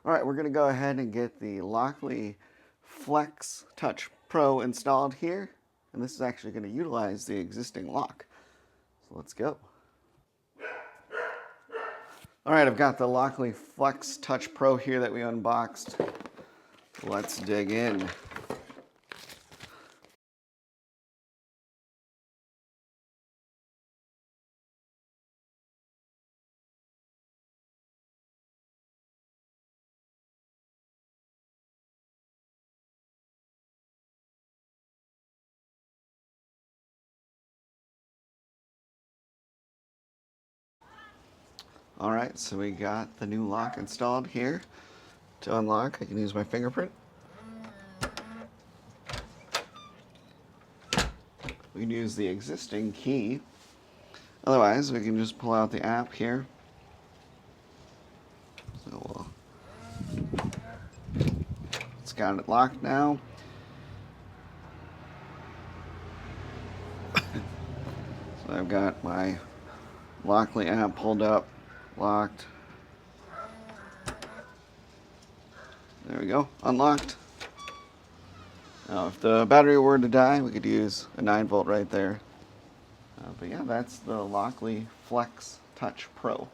All right, we're going to go ahead and get the Lockly Flex Touch Pro installed here. And this is actually going to utilize the existing lock. So let's go. All right, I've got the Lockly Flex Touch Pro here that we unboxed. Let's dig in. All right, so we got the new lock installed here. To unlock, I can use my fingerprint. We can use the existing key. Otherwise, we can just pull out the app here. So it's got it locked now. So I've got my Lockly app pulled up, locked. There we go, unlocked. Now, if the battery were to die, we could use a 9-volt right there. But yeah, that's the Lockly Flex Touch Pro.